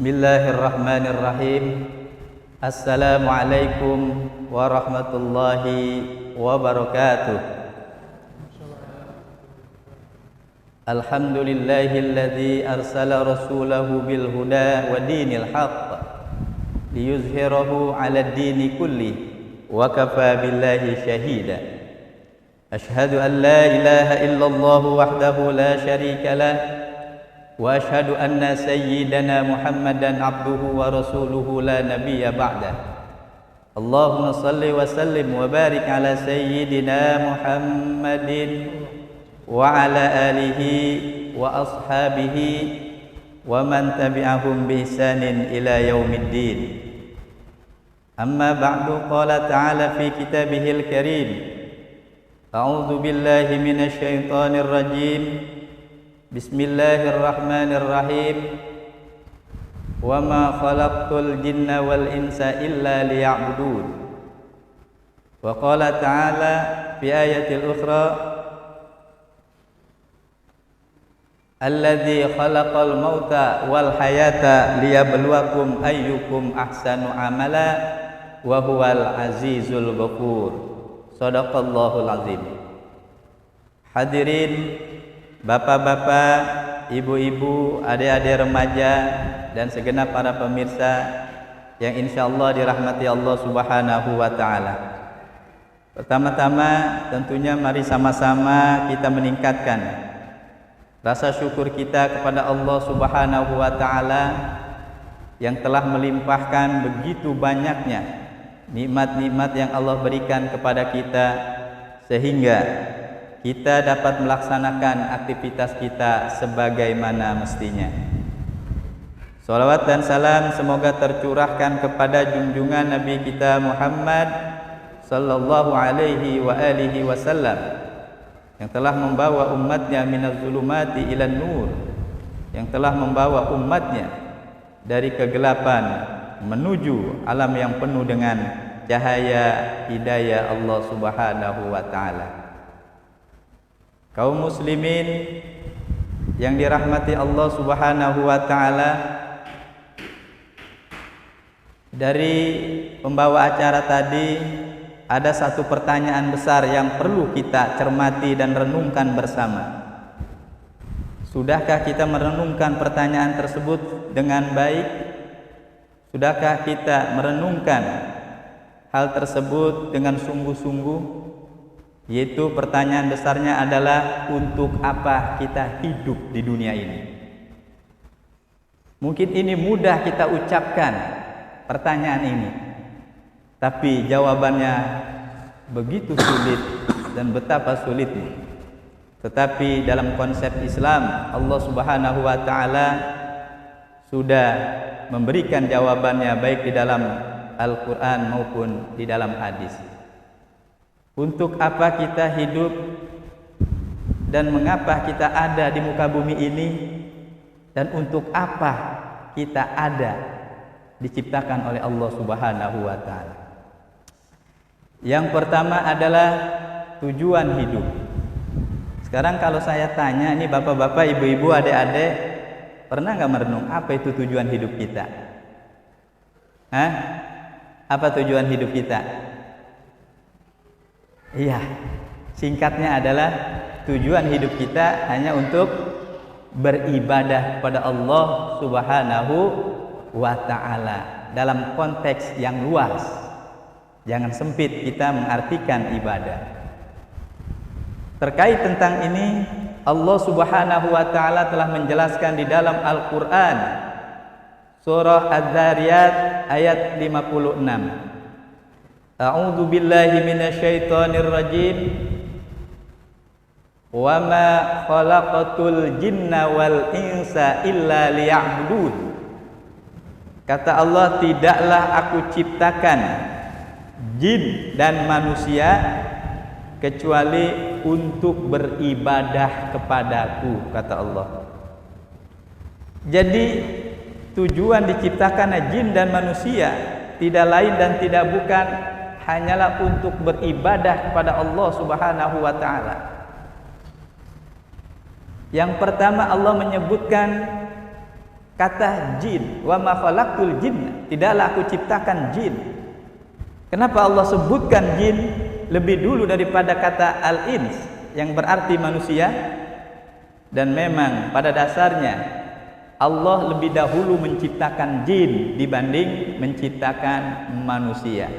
Bismillahirrahmanirrahim. Assalamualaikum warahmatullahi wabarakatuh. Alhamdulillahilladzi arsala rasulahu bil huda wa dinil haqq liyuzhirahu 'alad dini kulli wa kafa billahi shahida. Ashhadu an la ilaha illallah wahdahu la syarika lah wa ashhadu anna sayyidana Muhammadan abduhu wa rasuluhu la nabiyya ba'dah. Allahumma salli wa sallim wa barik ala sayyidina Muhammadin wa ala alihi wa ashabihi wa man tabi'ahum bi ihsanin ila yaumiddin. Amma ba'du, qala ta'ala fi kitabihil karim, a'udzu billahi minasy syaithanir rajim. Bismillahirrahmanirrahim. Wa ma khalaqtul jinna wal insa illa liya'budun. Wa qala ta'ala fi ayatil ukhra, alladzi khalaqal mauta wal hayata liyabluwakum ayyukum ahsanu amala wa huwal azizul ghafur. Shadaqallahul azim. Hadirin bapak-bapak, ibu-ibu, adik-adik remaja, dan segenap para pemirsa yang insyaallah dirahmati Allah Subhanahu wa ta'ala. Pertama-tama tentunya mari sama-sama kita meningkatkan rasa syukur kita kepada Allah Subhanahu wa ta'ala yang telah melimpahkan begitu banyaknya nikmat-nikmat yang Allah berikan kepada kita sehingga kita dapat melaksanakan aktivitas kita sebagaimana mestinya. Salawat dan salam semoga tercurahkan kepada junjungan Nabi kita Muhammad sallallahu alaihi wa alihi wasallam yang telah membawa umatnya minaz zulumati ilan nur, yang telah membawa umatnya dari kegelapan menuju alam yang penuh dengan cahaya hidayah Allah Subhanahu wa ta'ala. Kaum muslimin yang dirahmati Allah Subhanahu wa ta'ala, dari pembawa acara tadi ada satu pertanyaan besar yang perlu kita cermati dan renungkan bersama. Sudahkah kita merenungkan pertanyaan tersebut dengan baik? Sudahkah kita merenungkan hal tersebut dengan sungguh-sungguh? Yaitu pertanyaan besarnya adalah, untuk apa kita hidup di dunia ini? Mungkin ini mudah kita ucapkan pertanyaan ini, tapi jawabannya begitu sulit dan betapa sulitnya. Tetapi dalam konsep Islam, Allah Subhanahu wa ta'ala sudah memberikan jawabannya baik di dalam Al-Quran maupun di dalam hadis. Untuk apa kita hidup dan mengapa kita ada di muka bumi ini, dan untuk apa kita ada diciptakan oleh Allah Subhanahu wa ta'ala. Yang pertama adalah tujuan hidup. Sekarang kalau saya tanya ini bapak-bapak, ibu-ibu, adik-adik, pernah nggak merenung apa itu tujuan hidup kita? Hah? Apa tujuan hidup kita? Iya, singkatnya adalah tujuan hidup kita hanya untuk beribadah kepada Allah Subhanahu wa ta'ala dalam konteks yang luas. Jangan sempit kita mengartikan ibadah. Terkait tentang ini, Allah Subhanahu wa ta'ala telah menjelaskan di dalam Al-Quran surah Az-Zariyat ayat 56. A'udzu billahi minasyaitonir rajim. Wa ma khalaqatul jinna wal insa illa liya'budun. Kata Allah, tidaklah aku ciptakan jin dan manusia kecuali untuk beribadah kepadaku, kata Allah. Jadi tujuan diciptakan jin dan manusia tidak lain dan tidak bukan hanyalah untuk beribadah kepada Allah Subhanahu wa ta'ala. Yang pertama, Allah menyebutkan kata jin, wa ma khalaqtul jinna, tidaklah aku ciptakan jin. Kenapa Allah sebutkan jin lebih dulu daripada kata al-ins yang berarti manusia? Dan memang pada dasarnya Allah lebih dahulu menciptakan jin dibanding menciptakan manusia.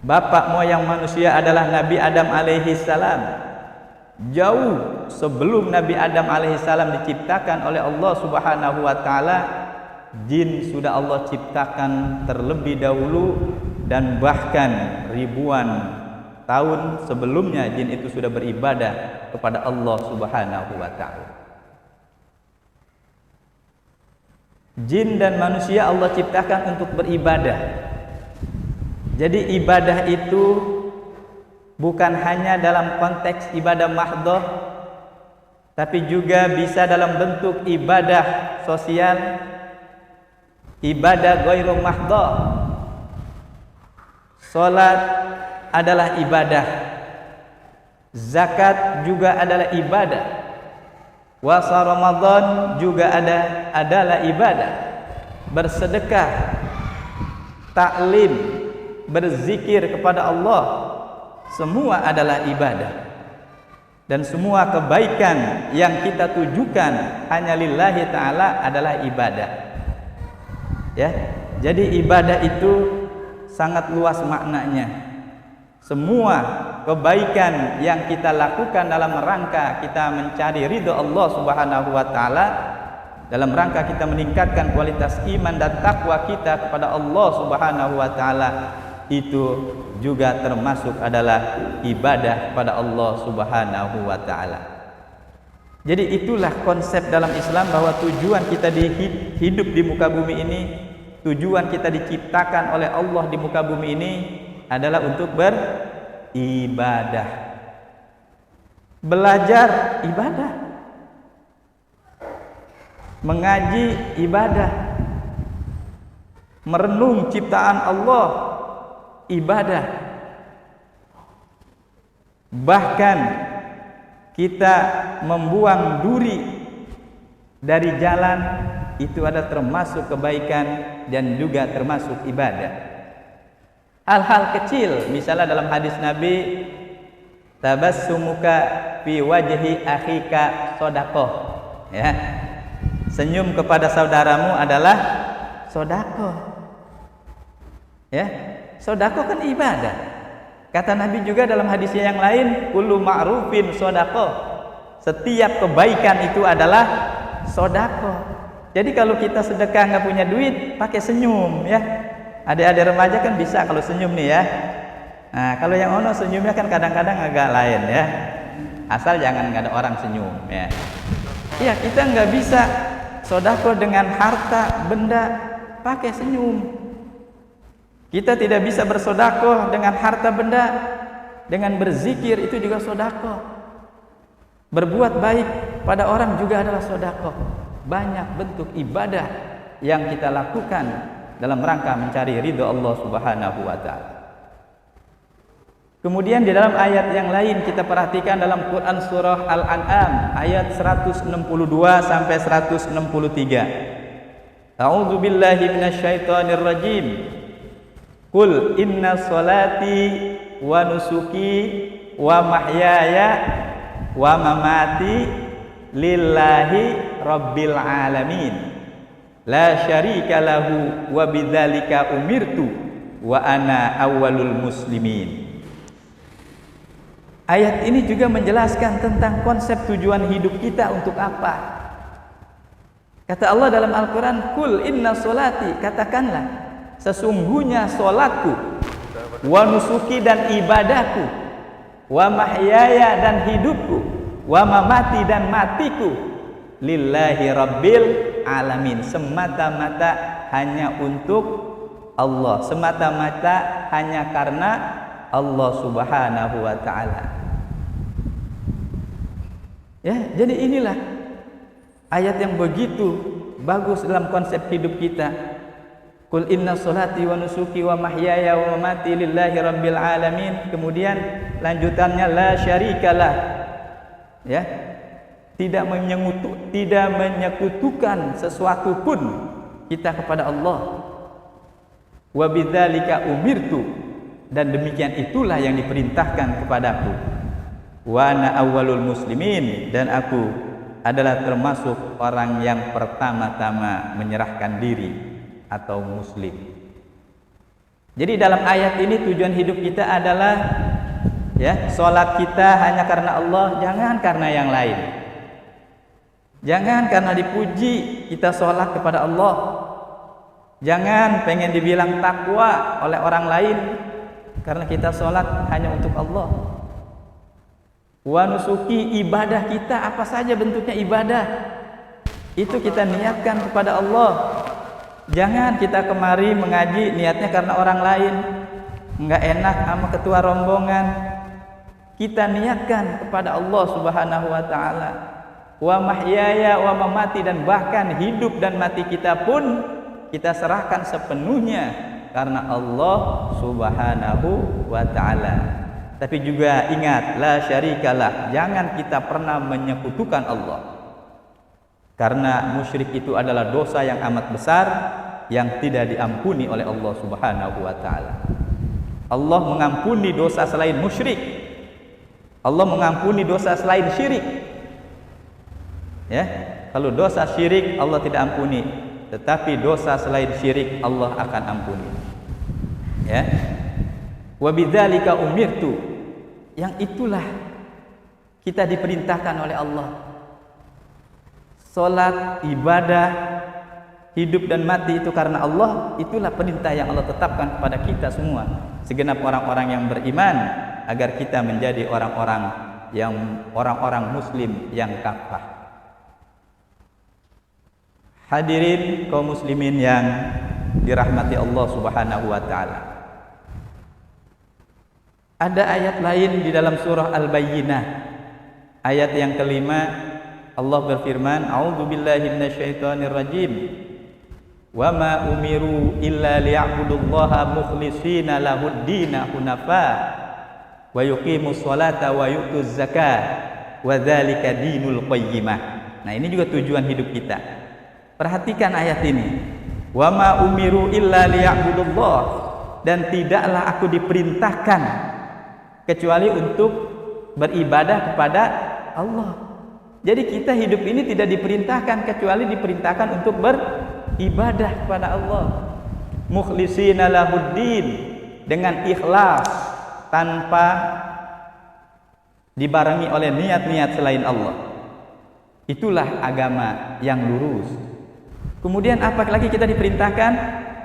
Bapak moyang manusia adalah Nabi Adam alaihi salam. Jauh sebelum Nabi Adam alaihissalam diciptakan oleh Allah subhanahu wa ta'ala, jin sudah Allah ciptakan terlebih dahulu, dan bahkan ribuan tahun sebelumnya jin itu sudah beribadah kepada Allah subhanahu wa ta'ala. Jin dan manusia Allah ciptakan untuk beribadah. Jadi ibadah itu bukan hanya dalam konteks ibadah mahdhah, tapi juga bisa dalam bentuk ibadah sosial, ibadah ghairu mahdhah. Salat adalah ibadah, zakat juga adalah ibadah, puasa Ramadan juga adalah ibadah, bersedekah, taklim, berzikir kepada Allah, semua adalah ibadah. Dan semua kebaikan yang kita tujukan hanya lillahi ta'ala adalah ibadah. Ya, jadi ibadah itu sangat luas maknanya. Semua kebaikan yang kita lakukan dalam rangka kita mencari ridha Allah subhanahu wa ta'ala, dalam rangka kita meningkatkan kualitas iman dan takwa kita kepada Allah subhanahu wa ta'ala, itu juga termasuk adalah ibadah pada Allah subhanahu wa ta'ala. Jadi itulah konsep dalam Islam, bahwa tujuan kita hidup di muka bumi ini, tujuan kita diciptakan oleh Allah di muka bumi ini adalah untuk beribadah. Belajar ibadah, mengaji ibadah, merenung ciptaan Allah ibadah. Bahkan kita membuang duri dari jalan, itu ada termasuk kebaikan dan juga termasuk ibadah. Hal-hal kecil, misalnya dalam hadis Nabi, tabassumuka fi wajhi akhika shadaqah, ya, senyum kepada saudaramu adalah sedekah. Ya, sedekah kan ibadah. Kata Nabi juga dalam hadisnya yang lain, kullu ma'rufin sedekah, setiap kebaikan itu adalah sedekah. Jadi kalau kita sedekah nggak punya duit, pakai senyum, ya. Adik-adik remaja kan bisa kalau senyum nih, ya. Nah, kalau yang ono senyumnya kan kadang-kadang agak lain, ya. Asal jangan nggak ada orang senyum, ya. Iya, kita nggak bisa sedekah dengan harta benda, pakai senyum. Kita tidak bisa bersedekah dengan harta benda, dengan berzikir itu juga sedekah. Berbuat baik pada orang juga adalah sedekah. Banyak bentuk ibadah yang kita lakukan dalam rangka mencari ridha Allah Subhanahu wa taala. Kemudian di dalam ayat yang lain kita perhatikan dalam Quran surah Al-An'am ayat 162 sampai 163. A'udzu billahi minasyaitonir rajim. Qul inna sholati wa nusuki wa mahyaya wa mamati lillahi rabbil alamin la syarika lahu wa bidzalika umirtu wa ana awwalul muslimin. Ayat ini juga menjelaskan tentang konsep tujuan hidup kita untuk apa. Kata Allah dalam Al-Quran, Qul inna sholati, katakanlah sesungguhnya solatku, wa nusuki dan ibadahku, wa mahyaya dan hidupku, wa mamati dan matiku, lillahi rabbil alamin, semata-mata hanya untuk Allah, semata-mata hanya karena Allah subhanahu wa ta'ala. Ya, jadi inilah ayat yang begitu bagus dalam konsep hidup kita. Qul inna sholati wa nusuki wa mahyaya wa mamati lillahi rabbil alamin. Kemudian lanjutannya la syarikalah. Ya. tidak menyekutukan sesuatu pun kita kepada Allah. Wa bidzalika umirtu, dan demikian itulah yang diperintahkan kepadaku. Wa ana awwalul muslimin, dan aku adalah termasuk orang yang pertama-tama menyerahkan diri atau muslim. Jadi dalam ayat ini tujuan hidup kita adalah salat kita hanya karena Allah, jangan karena yang lain. Jangan karena dipuji kita salat kepada Allah. Jangan pengen dibilang takwa oleh orang lain karena kita sholat hanya untuk Allah. Wa nusuki, ibadah kita apa saja bentuknya ibadah, itu kita niatkan kepada Allah. Jangan kita kemari mengaji niatnya karena orang lain, nggak enak sama ketua rombongan. Kita niatkan kepada Allah Subhanahu wa ta'ala. Wa mahyaya wa mamati, dan bahkan hidup dan mati kita pun kita serahkan sepenuhnya karena Allah Subhanahu wa ta'ala. Tapi juga ingat, la syarikalah, jangan kita pernah menyekutukan Allah. Karena musyrik itu adalah dosa yang amat besar yang tidak diampuni oleh Allah Subhanahu wa ta'ala. Allah mengampuni dosa selain musyrik. Allah mengampuni dosa selain syirik. Kalau dosa syirik Allah tidak ampuni. Tetapi dosa selain syirik Allah akan ampuni. Wa bidzalika umirtu, yang itulah kita diperintahkan oleh Allah. Salat, ibadah, hidup dan mati itu karena Allah. Itulah perintah yang Allah tetapkan kepada kita semua, segenap orang-orang yang beriman, agar kita menjadi orang-orang muslim yang kafah. Hadirin kaum muslimin yang dirahmati Allah Subhanahu wa ta'ala. Ada ayat lain di dalam surah Al-Bayyinah, ayat yang kelima. Allah berfirman, A'udzu billahi minasyaitonir rajim. Wa ma umiru illa liya'budullaha mukhlishina lahud-dina hunafa wa yuqimus sholata wa yu'tuz zakata wa dzalika dinul qayyimah. Nah, ini juga tujuan hidup kita. Perhatikan ayat ini. Wa ma umiru illa liya'budullah, dan tidaklah aku diperintahkan kecuali untuk beribadah kepada Allah. Jadi kita hidup ini tidak diperintahkan kecuali diperintahkan untuk beribadah kepada Allah. Mukhlishina lahuddin, dengan ikhlas tanpa dibarengi oleh niat-niat selain Allah. Itulah agama yang lurus. Kemudian apa lagi kita diperintahkan?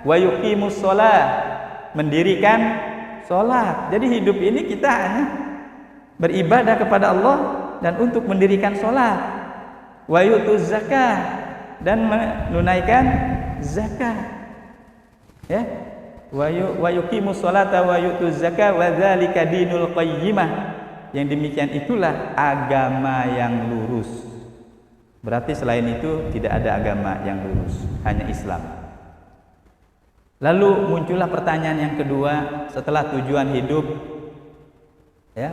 Wa yuqimus shalah, mendirikan salat. Jadi hidup ini kita hanya beribadah kepada Allah dan untuk mendirikan salat. Wa yu'tuz zakah, dan menunaikan zakat. Wa yuqimus sholata wa yu'tuz zakah wa dzalika dinul qayyimah. Yang demikian itulah agama yang lurus. Berarti selain itu tidak ada agama yang lurus, hanya Islam. Lalu muncullah pertanyaan yang kedua setelah tujuan hidup,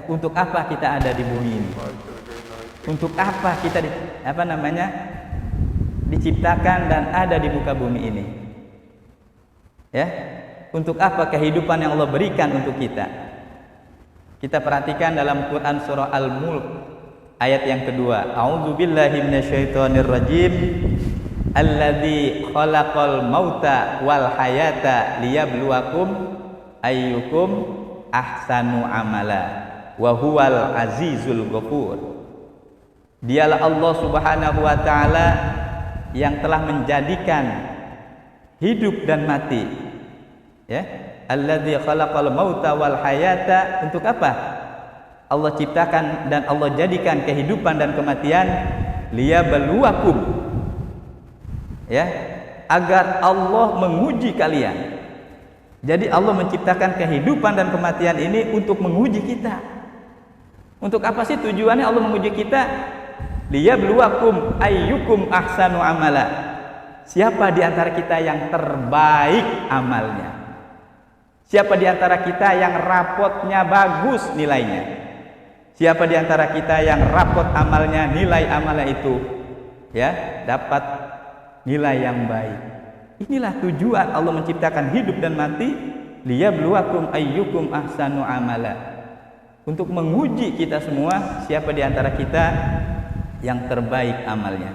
untuk apa kita ada di bumi ini? Untuk apa kita diciptakan dan ada di muka bumi ini? Untuk apa kehidupan yang Allah berikan untuk kita? Kita perhatikan dalam Quran surah Al-Mulk ayat yang kedua, A'udzu billahi minasyaitonir rajim. Alladzi khalaqal mauta wal hayata liyabluwakum ayyukum ahsanu amala wa huwal azizul ghafur. Dialah Allah Subhanahu wa taala yang telah menjadikan hidup dan mati. Alladzi khalaqal mauta wal hayata, untuk apa? Allah ciptakan dan Allah jadikan kehidupan dan kematian liyabluwakum, agar Allah menguji kalian. Jadi Allah menciptakan kehidupan dan kematian ini untuk menguji kita. Untuk apa sih tujuannya Allah menguji kita? Liyabluwakum ayyukum ahsanu amala. Siapa di antara kita yang terbaik amalnya? Siapa di antara kita yang rapotnya bagus nilainya? Siapa di antara kita yang rapot amalnya, nilai amalnya itu ya dapat nilai yang baik. Inilah tujuan Allah menciptakan hidup dan mati, liyabluwakum ayyukum ahsanu amala. Untuk menguji kita semua, siapa di antara kita yang terbaik amalnya.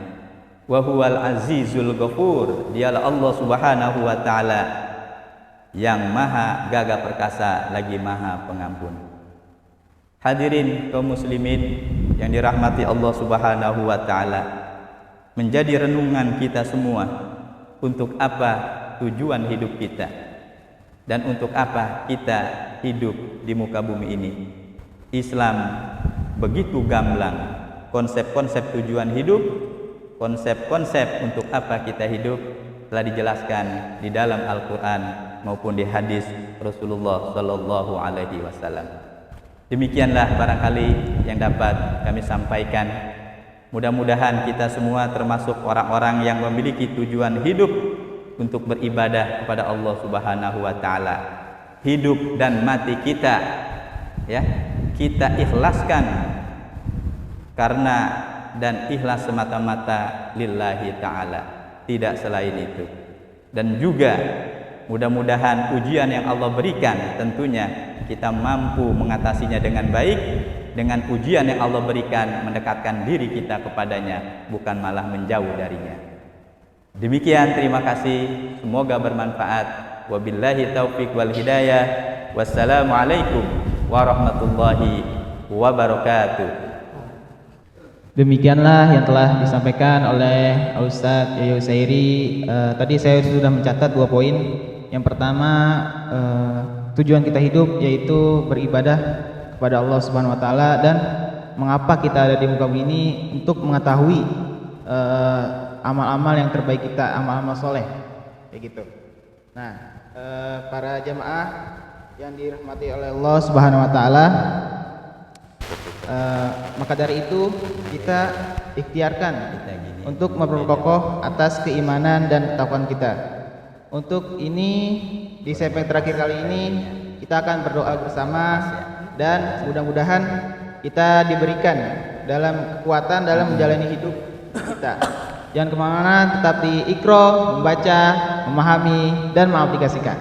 Wa huwal azizul ghafur, dialah Allah Subhanahu wa taala yang maha gagah perkasa lagi maha pengampun. Hadirin kaum muslimin yang dirahmati Allah Subhanahu wa taala, menjadi renungan kita semua, untuk apa tujuan hidup kita dan untuk apa kita hidup di muka bumi ini. Islam begitu gamblang, konsep-konsep tujuan hidup, konsep-konsep untuk apa kita hidup telah dijelaskan di dalam Al-Quran maupun di hadis Rasulullah Sallallahu Alaihi Wasallam. Demikianlah barangkali yang dapat kami sampaikan. Mudah-mudahan kita semua termasuk orang-orang yang memiliki tujuan hidup untuk beribadah kepada Allah Subhanahu wa taala. Hidup dan mati kita ya, kita ikhlaskan karena dan ikhlas semata-mata lillahi ta'ala, tidak selain itu. Dan juga mudah-mudahan ujian yang Allah berikan tentunya kita mampu mengatasinya dengan baik, dengan ujian yang Allah berikan mendekatkan diri kita kepadanya, bukan malah menjauh darinya. Demikian, terima kasih, semoga bermanfaat. Wabillahi taufiq wal hidayah. Wassalamualaikum warahmatullahi wabarakatuh. Demikianlah yang telah disampaikan oleh Ustadz Yahya Husairi. Tadi saya sudah mencatat 2 poin. Yang pertama, tujuan kita hidup yaitu beribadah kepada Allah Subhanahu wa taala, dan mengapa kita ada di muka bumi ini, untuk mengetahui amal-amal yang terbaik kita, amal-amal soleh, kayak gitu. Nah, para jamaah yang dirahmati oleh Allah Subhanahu wa taala, maka dari itu kita ikhtiarkan untuk memperkokoh atas keimanan dan ketakwaan kita. Untuk ini di segmen terakhir kali ini kita akan berdoa bersama, dan mudah-mudahan kita diberikan dalam kekuatan dalam menjalani hidup kita. Jangan kemana-mana, tetap di Iqra, membaca, memahami, dan mengaplikasikan.